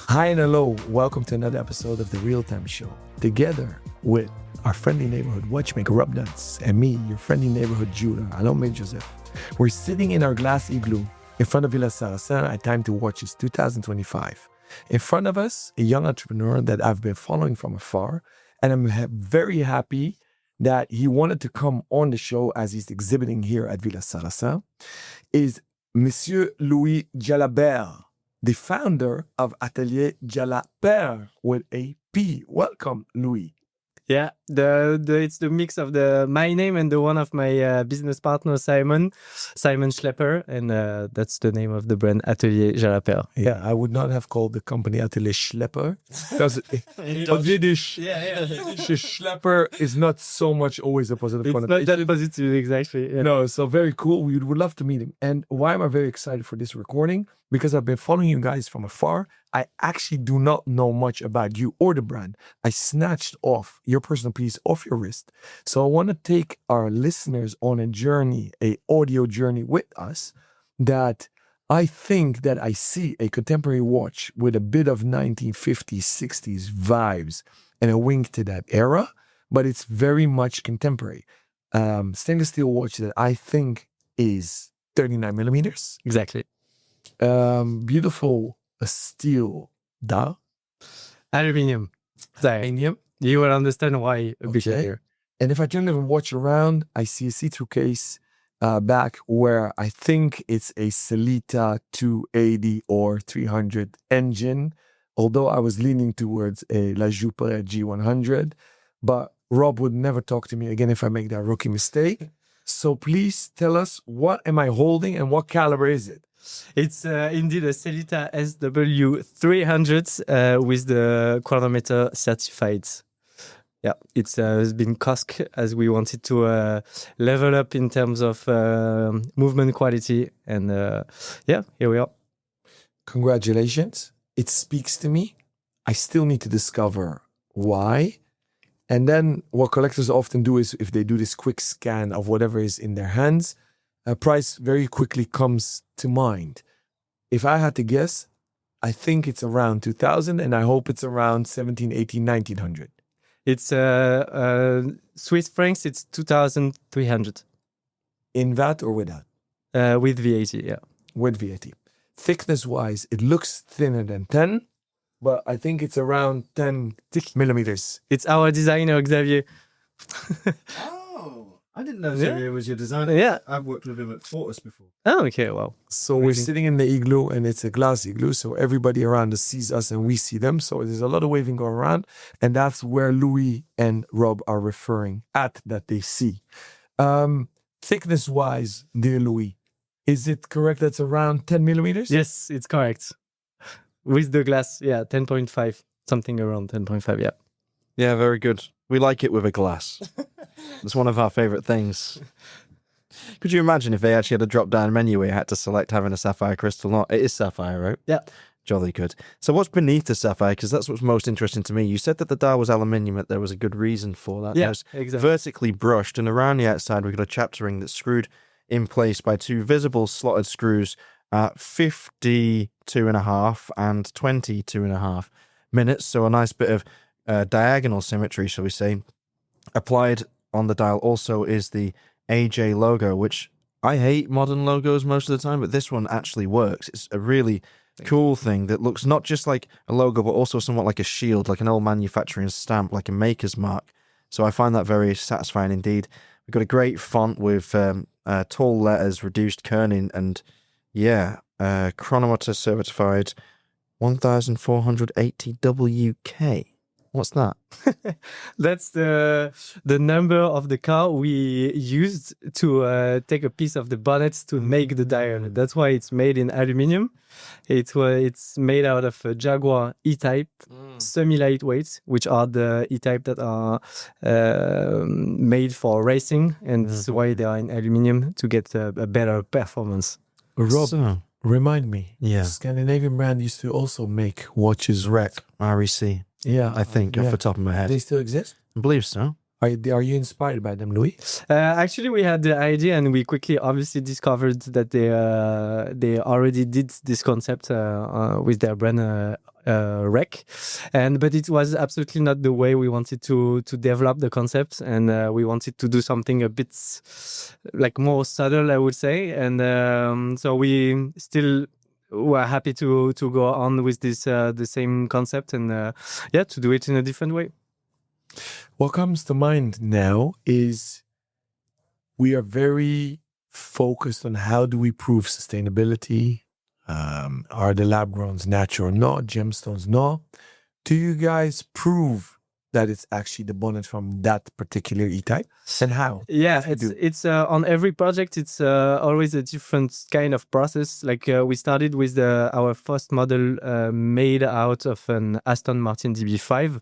Hi and hello, welcome to another episode of The Real Time Show. Together with our friendly neighborhood watchmaker Rob Nuts and me, your friendly neighborhood Judah, Alome Joseph. We're sitting in our glass igloo in front of Villa Saracen at Time to Watch is 2025. In front of us, a young entrepreneur that I've been following from afar, and I'm very happy that he wanted to come on the show as he's exhibiting here at Villa Saracen, is Monsieur Louis Jalaper, the founder of Atelier Jalaper with a P. Welcome, Louis. Yeah, it's the mix of my name and the one of my business partner Simon Schlepper, and that's the name of the brand Atelier Jalaper. Yeah, I would not have called the company Atelier Schlepper because Yiddish, Schlepper is not so much always a positive connotation. It's not that positive, exactly. Yeah. No, so very cool. We would love to meet him. And why am I very excited for this recording? Because I've been following you guys from afar. I actually do not know much about you or the brand. I snatched off your personal piece off your wrist. So I want to take our listeners on a journey, a audio journey with us, that I think that I see a contemporary watch with a bit of 1950s, 60s vibes and a wink to that era, but it's very much contemporary. Stainless steel watch that I think is 39 millimeters. Exactly. Beautiful steel dial. Aluminium. Aluminium. You will understand why a bit here. And if I turn the watch around, I see a see-through case back where I think it's a Celita 280 or 300 engine, although I was leaning towards a La Jalaper G100. But Rob would never talk to me again if I make that rookie mistake. So please tell us, what am I holding and what caliber is it? It's indeed a Celita SW300 with the chronometer certified. Yeah, it's been COSC as we wanted to level up in terms of movement quality. And yeah, here we are. Congratulations. It speaks to me. I still need to discover why. And then what collectors often do is if they do this quick scan of whatever is in their hands, a price very quickly comes to mind. If I had to guess, I think it's around 2000 and I hope it's around 17, 18, 1900. It's Swiss francs, it's 2,300. In VAT or without? With VAT, yeah. With VAT. Thickness-wise, it looks thinner than 10, but I think it's around 10 millimeters. It's our designer, Xavier. Oh, I didn't know Xavier was your designer. Yeah. I've worked with him at Fortis before. Oh, okay, wow. So we're sitting in the igloo and it's a glass igloo. So everybody around us sees us and we see them. So there's a lot of waving going around. And that's where Louis and Rob are referring at that they see. Thickness-wise, dear Louis, is it correct that's around 10 millimeters? Yes, it's correct. With the glass, yeah, 10.5, something around 10.5, yeah. Yeah, very good. We like it with a glass. It's one of our favourite things. Could you imagine if they actually had a drop-down menu where you had to select having a sapphire crystal or not? It is sapphire, right? Yeah. Jolly good. So what's beneath the sapphire? Because that's what's most interesting to me. You said that the dial was aluminium, that there was a good reason for that. Yeah, it was exactly. vertically brushed, and around the outside we've got a chapter ring that's screwed in place by two visible slotted screws at 52.5 and 22.5 minutes. So a nice bit of diagonal symmetry, shall we say. Applied on the dial also is the AJ logo, which I hate modern logos most of the time, but this one actually works. It's a really cool thing that looks not just like a logo, but also somewhat like a shield, like an old manufacturing stamp, like a maker's mark. So I find that very satisfying indeed. We've got a great font with tall letters, reduced kerning, and yeah, chronometer certified 1480 WK. What's that? That's the number of the car we used to take a piece of the bonnet to make the dial. That's why it's made in aluminium. It's made out of a Jaguar E-Type, semi-lightweight, which are the E-Type that are made for racing, and this is why they are in aluminium to get a better performance. Rob, remind me. Yeah. Scandinavian brand used to also make watches REC. REC. Yeah. I think, off the top of my head. They still exist? I believe so. Are you inspired by them, Louis? Actually, we had the idea, and we quickly obviously discovered that they already did this concept with their brand Rec, but it was absolutely not the way we wanted to develop the concept, and we wanted to do something a bit like more subtle, I would say, and so we still were happy to go on with this the same concept, and to do it in a different way. What comes to mind now is we are very focused on how do we prove sustainability. Are the lab grounds natural or not? Gemstones, no. Do you guys prove that it's actually the bonnet from that particular E-type? And how? Yeah, it's on every project. It's always a different kind of process. Like we started with our first model made out of an Aston Martin DB5,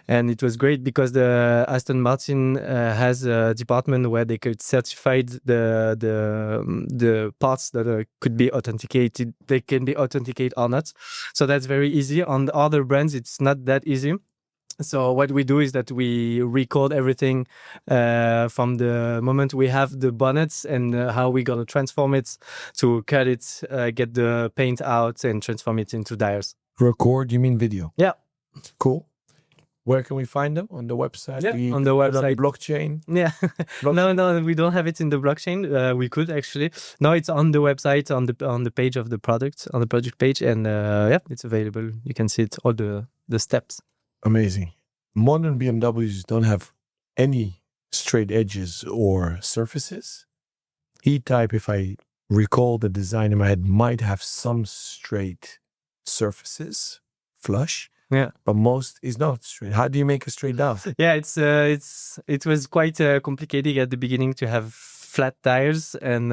and it was great because the Aston Martin has a department where they could certify the parts that could be authenticated. They can be authenticated or not. So that's very easy. On the other brands, it's not that easy. So what we do is that we record everything from the moment we have the bonnets and how we're going to transform it to cut it, get the paint out and transform it into dyers. Record, you mean video? Yeah. Cool. Where can we find them? On the website? Yeah, on the website. Blockchain? Yeah. No, we don't have it in the blockchain. We could actually. No, it's on the website, on the page of the product, on the project page. And it's available. You can see it, all the steps. Amazing. Modern BMWs don't have any straight edges or surfaces. E-Type, if I recall the design in my head, might have some straight surfaces, flush. Yeah, but most is not straight. How do you make a straight dial? Yeah, it was quite complicated at the beginning to have flat tires, and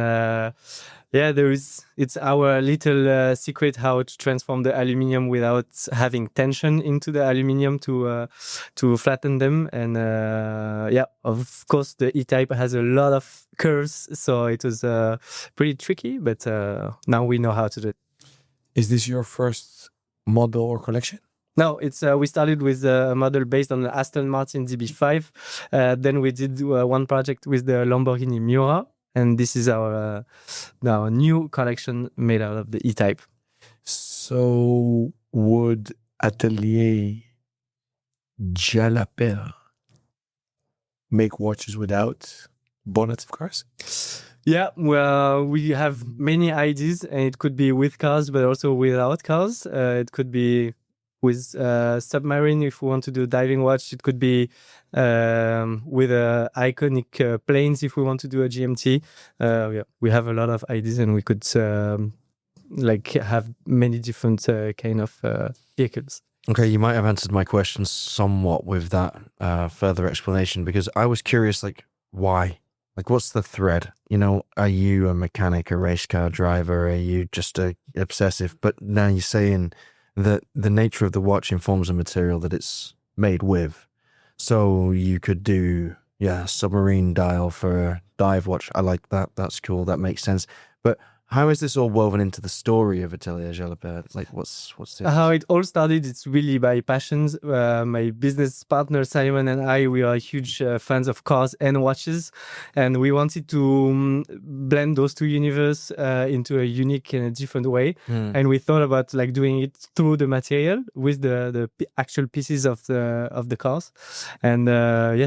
it's our little secret how to transform the aluminium without having tension into the aluminium to flatten them. And of course the E-Type has a lot of curves, so it was pretty tricky, but now we know how to do it. Is this your first model or collection? No, it's we started with a model based on the Aston Martin DB5. Then we did one project with the Lamborghini Miura, and this is our new collection made out of the E-Type. So would Atelier Jalaper make watches without bonnets of cars? Yeah, well, we have many ideas, and it could be with cars, but also without cars. It could be with submarine if we want to do diving watch. It could be with iconic planes if we want to do a GMT. We have a lot of ideas, and we could have many different kind of vehicles. Okay, you might have answered my question somewhat with that further explanation, because I was curious, why? What's the thread? Are you a mechanic, a race car driver? Are you just a obsessive? But now you're saying that the nature of the watch informs the material that it's made with. So you could do, submarine dial for a dive watch. I like that. That's cool. That makes sense. But how is this all woven into the story of Atelier Jalaper? What's it? How it all started, it's really by passions. My business partner Simon and I, we are huge fans of cars and watches, and we wanted to blend those two universes into a unique and a different way. And we thought about doing it through the material with the actual pieces of the cars. And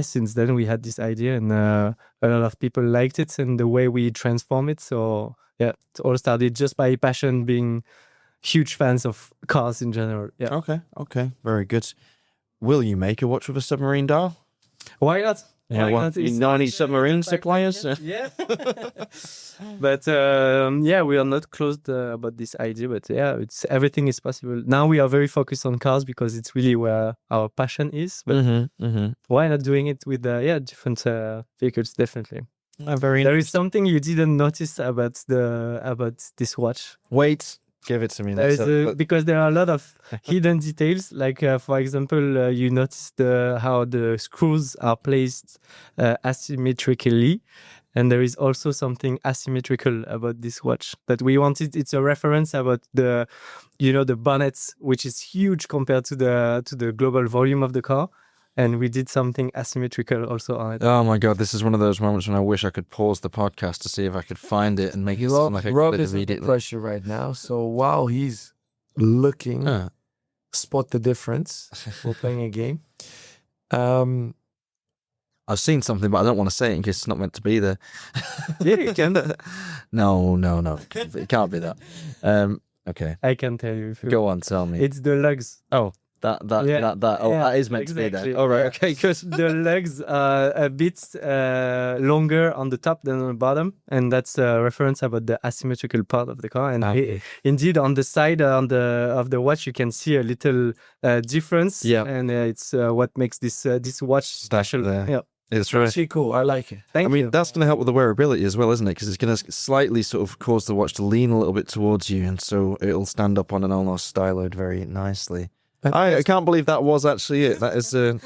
since then we had this idea, and a lot of people liked it and the way we transform it. So yeah, it all started just by passion, being huge fans of cars in general. Yeah. Okay. Very good. Will you make a watch with a submarine dial? Why not? Yeah, you know any submarine suppliers? Yeah. But we are not closed about this idea. But everything is possible. Now we are very focused on cars because it's really where our passion is. But why not doing it with different vehicles? Definitely. There is something you didn't notice about this watch. Wait, give it to me. Because there are a lot of hidden details. For example, you notice how the screws are placed asymmetrically, and there is also something asymmetrical about this watch that we wanted. It's a reference about the bonnets, which is huge compared to the global volume of the car. and we did something asymmetrical also on it. Oh my god, this is one of those moments when I wish I could pause the podcast to see if I could find it and make it sound like I Rob could is under immediately. pressure right now, so while he's looking, spot the difference. We're playing a game. I've seen something, but I don't want to say it in case it's not meant to be there. Yeah, you can. No. It can't be that. Okay. I can tell you. If you Go on, tell me. It's the lugs. Oh, that. Oh, Yeah, that is meant to be exactly. there. All right, okay, good. The legs are a bit longer on the top than on the bottom, and that's a reference about the asymmetrical part of the car. And indeed, on the side of the watch, you can see a little difference. Yeah. And it's what makes this watch special. there. Yeah. It's right. Actually cool. I like it. Thank you. That's going to help with the wearability as well, isn't it? Because it's going to slightly sort of cause the watch to lean a little bit towards you, and so it'll stand up on an almost styloed very nicely. I can't believe that was actually it. That is, I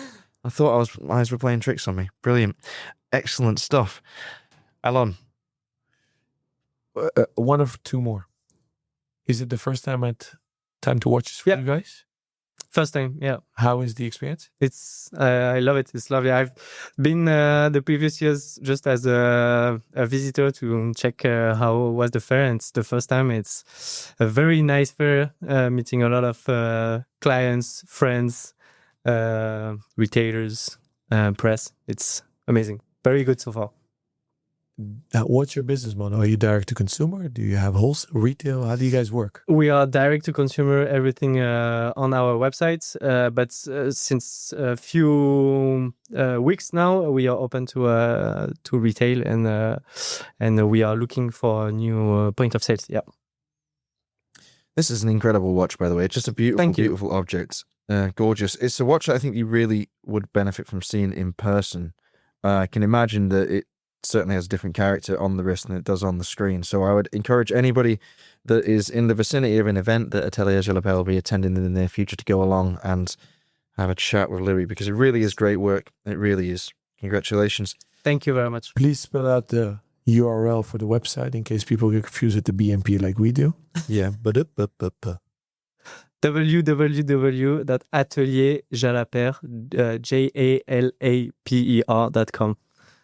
thought eyes were playing tricks on me. Brilliant, excellent stuff. Alon, One of two more. Is it the first time to watch this for Yeah. you guys? First time, yeah. How is the experience? It's I love it. It's lovely. I've been the previous years just as a visitor to check how was the fair. And it's the first time. It's a very nice fair, meeting a lot of clients, friends, retailers, press. It's amazing. Very good so far. What's your business model? Are you direct to consumer? Do you have wholesale, retail? How do you guys work? We are direct to consumer, everything on our websites. But since a few weeks now, we are open to retail, and we are looking for a new point of sales. Yeah. this is an incredible watch, by the way. It's just a beautiful, Thank you. beautiful object. Gorgeous. It's a watch that I think you really would benefit from seeing in person. I can imagine that it certainly has a different character on the wrist than it does on the screen. So I would encourage anybody that is in the vicinity of an event that Atelier Jalaper will be attending in the near future to go along and have a chat with Louis, because it really is great work. It really is. Congratulations. Thank you very much. Please spell out the URL for the website in case people get confused with the BMP like we do. Yeah. www.atelierjalaper.com.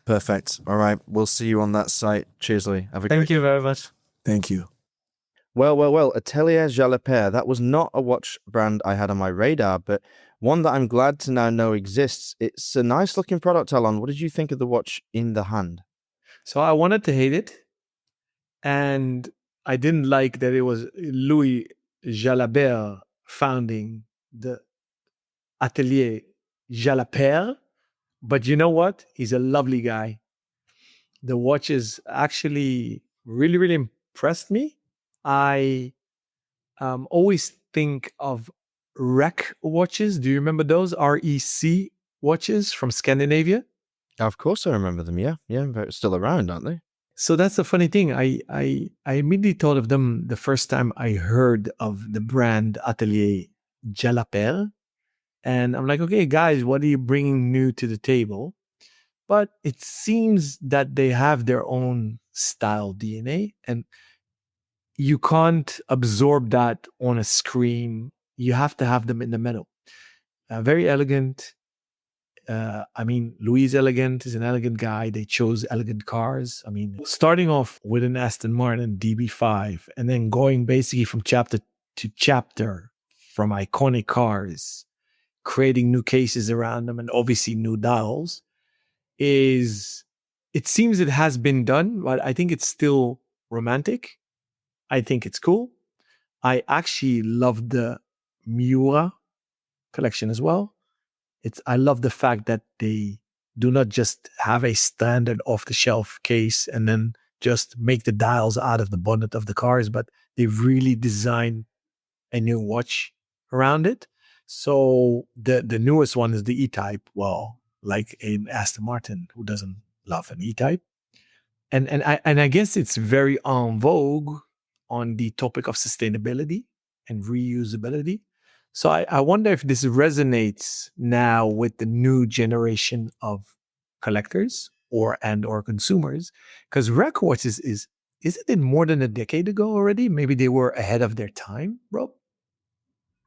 Perfect. All right. We'll see you on that site. Cheers, Louis. Have a Thank great you very much. Thank you. Well. Atelier Jalaper. That was not a watch brand I had on my radar, but one that I'm glad to now know exists. It's a nice looking product, Alon. What did you think of the watch in the hand? So I wanted to hate it, and I didn't like that it was Louis Jalaper founding the Atelier Jalaper. But you know what? He's a lovely guy. The watches actually really, really impressed me. I always think of REC watches. Do you remember those? REC watches from Scandinavia? Of course I remember them. Yeah. They're still around, aren't they? So that's the funny thing. I immediately thought of them the first time I heard of the brand Atelier Jalaper. And I'm like, okay, guys, what are you bringing new to the table? But it seems that they have their own style DNA, and you can't absorb that on a screen. You have to have them in the middle. Very elegant. Louis is elegant. He's an elegant guy. They chose elegant cars. Starting off with an Aston Martin DB5 and then going basically from chapter to chapter from iconic cars, creating new cases around them and obviously new dials, it seems it has been done, but I think it's still romantic. I think it's cool. I actually love the Miura collection as well. I love the fact that they do not just have a standard off-the-shelf case and then just make the dials out of the bonnet of the cars, but they really design a new watch around it. So the newest one is the E-Type. Well, like an Aston Martin, who doesn't love an E-Type? And I guess it's very en vogue on the topic of sustainability and reusability. So I wonder if this resonates now with the new generation of collectors or consumers, because REC watches isn't it more than a decade ago already? Maybe they were ahead of their time, Rob?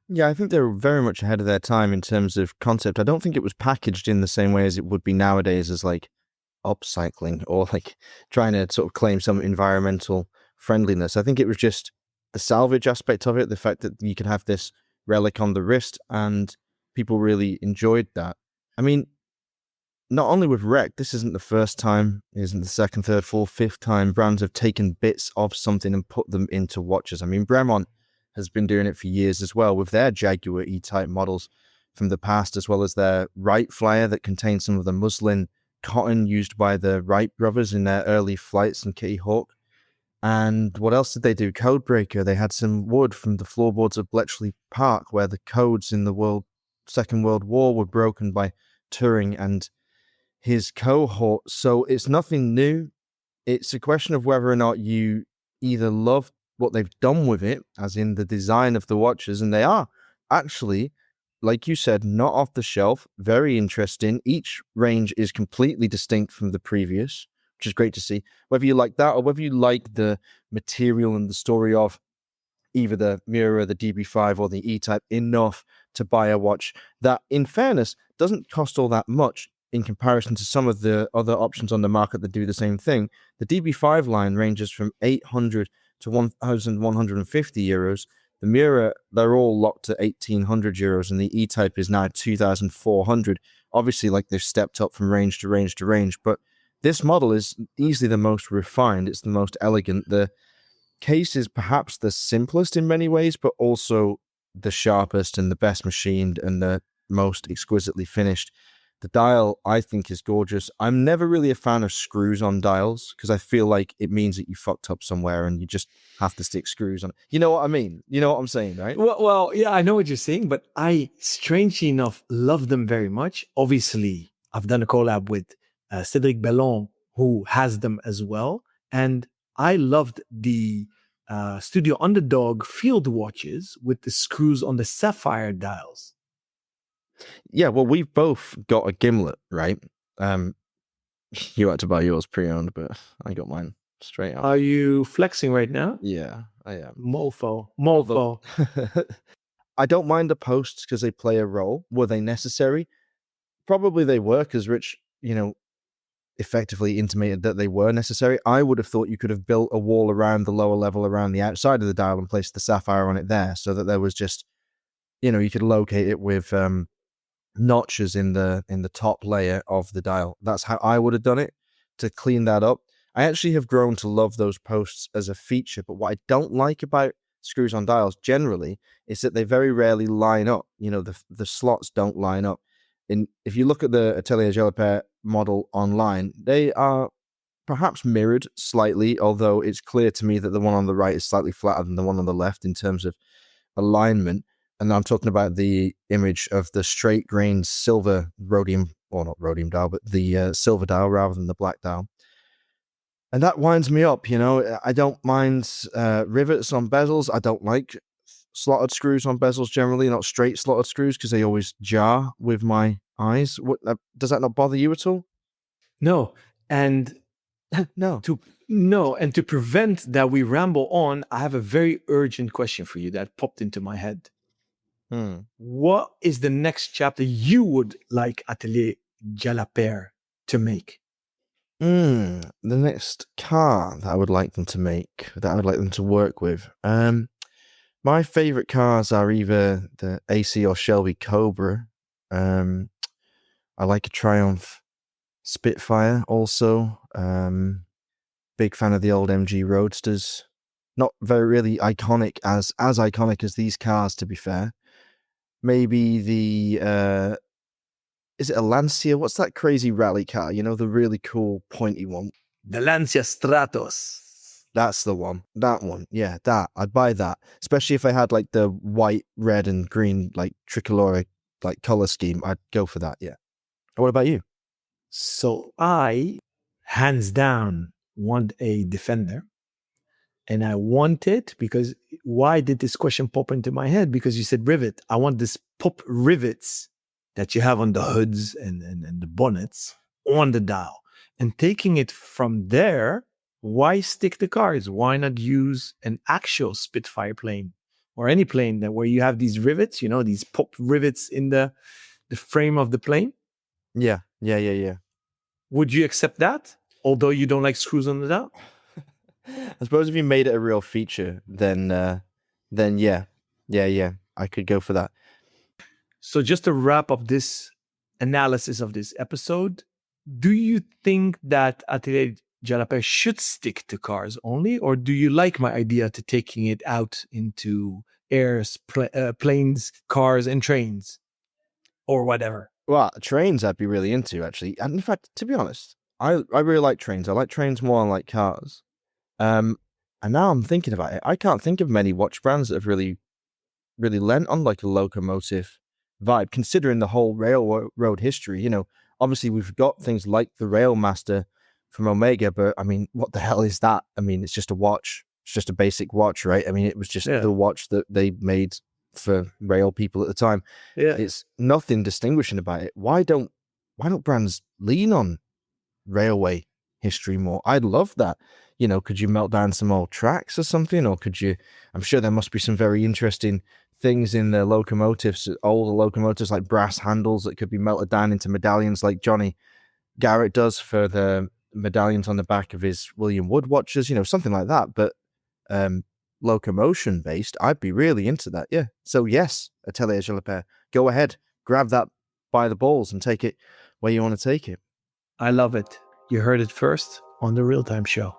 Yeah, I think they were very much ahead of their time in terms of concept. I don't think it was packaged in the same way as it would be nowadays as like upcycling or like trying to sort of claim some environmental friendliness. I think it was just the salvage aspect of it, the fact that you could have this relic on the wrist, and people really enjoyed that. I mean, not only with Rec, this isn't the first time, it isn't the second, third, fourth, fifth time brands have taken bits of something and put them into watches. I mean, Bremont has been doing it for years as well with their Jaguar E-Type models from the past, as well as their Wright Flyer that contains some of the muslin cotton used by the Wright brothers in their early flights in Kitty Hawk. And what else did they do? Codebreaker. They had some wood from the floorboards of Bletchley Park, where the codes in the Second World War were broken by Turing and his cohort. So it's nothing new. It's a question of whether or not you either love what they've done with it, as in the design of the watches, and they are actually, like you said, not off the shelf, very interesting. Each range is completely distinct from the previous, which is great to see. Whether you like that or whether you like the material and the story of either the Miura, the DB5, or the E-Type enough to buy a watch that, in fairness, doesn't cost all that much in comparison to some of the other options on the market that do the same thing. The DB5 line ranges from 800 to 1,150 euros. The Miura, they're all locked to 1,800 euros, and the E-Type is now 2,400. Obviously, like they've stepped up from range to range to range, but this model is easily the most refined. It's the most elegant. The case is perhaps the simplest in many ways, but also the sharpest and the best machined and the most exquisitely finished. The dial, I think, is gorgeous. I'm never really a fan of screws on dials because I feel like it means that you fucked up somewhere and you just have to stick screws on it. You know what I mean? You know what I'm saying, right? Well, yeah, I know what you're saying, but I, strangely enough, love them very much. Obviously, I've done a collab with Cedric Bellon, who has them as well. And I loved the Studio Underdog field watches with the screws on the sapphire dials. Yeah, well, we've both got a gimlet, right? You had to buy yours pre-owned, but I got mine straight up. Are you flexing right now? Yeah, I am. Mofo. I don't mind the posts because they play a role. Were they necessary? Probably they were, because Rich, effectively intimated that they were necessary. I would have thought you could have built a wall around the lower level around the outside of the dial and placed the sapphire on it there so that there was just, you could locate it with notches in the top layer of the dial. That's how I would have done it to clean that up. I actually have grown to love those posts as a feature, but what I don't like about screws on dials generally is that they very rarely line up. The slots don't line up. And if you look at the Atelier Jalaper model online, they are perhaps mirrored slightly, although it's clear to me that the one on the right is slightly flatter than the one on the left in terms of alignment. And I'm talking about the image of the straight grained silver rhodium, or not rhodium dial, but the silver dial rather than the black dial. And that winds me up, I don't mind rivets on bezels. I don't like slotted screws on bezels generally, not straight slotted screws, because they always jar with my eyes. Does that not bother you at all? No. And No. to prevent that we ramble on, I have a very urgent question for you that popped into my head. What is the next chapter you would like Atelier Jalaper to make? The next car that I would like them to make, that I would like them to work with. My favorite cars are either the AC or Shelby Cobra. I like a Triumph Spitfire also. Big fan of the old MG Roadsters. Not very really iconic as iconic as these cars, to be fair. Maybe the is it a Lancia? What's that crazy rally car? The really cool pointy one. The Lancia Stratos. That's the one. That one. Yeah, that. I'd buy that. Especially if I had like the white, red, and green like tricolor like color scheme. I'd go for that. Yeah. What about you? So I, hands down, want a Defender. And I want it because why did this question pop into my head? Because you said rivet. I want this pop rivets that you have on the hoods and the bonnets on the dial. And taking it from there, why stick the cars? Why not use an actual Spitfire plane or any plane that where you have these rivets, you know, these pop rivets in the frame of the plane. Yeah, yeah, yeah, yeah. Would you accept that? Although you don't like screws on the top? I suppose if you made it a real feature, then yeah, I could go for that. So just to wrap up this analysis of this episode, do you think that Atelier Jalaper should stick to cars only, or do you like my idea to taking it out into airs, planes, cars, and trains, or whatever? Well, trains I'd be really into, actually. And in fact, to be honest, I really like trains. I like trains more than I like cars. And now I'm thinking about it, I can't think of many watch brands that have really lent on like a locomotive vibe, considering the whole railroad history. You know, obviously we've got things like the Railmaster from Omega, but I mean, what the hell is that? I mean, it's just a watch. It's just a basic watch, right? I mean, it was just Yeah. the watch that they made for rail people at the time. Yeah. It's nothing distinguishing about it. Why don't brands lean on railway history more? I'd love that. You know, could you melt down some old tracks or something? Or could you, I'm sure there must be some very interesting things in the locomotives, older locomotives, like brass handles that could be melted down into medallions like Johnny Garrett does for the medallions on the back of his William Wood watches, you know, something like that. But locomotion based, I'd be really into that. Yeah. So yes, Atelier Jalaper, go ahead, grab that by the balls and take it where you want to take it. I love it. You heard it first on the Real Time Show.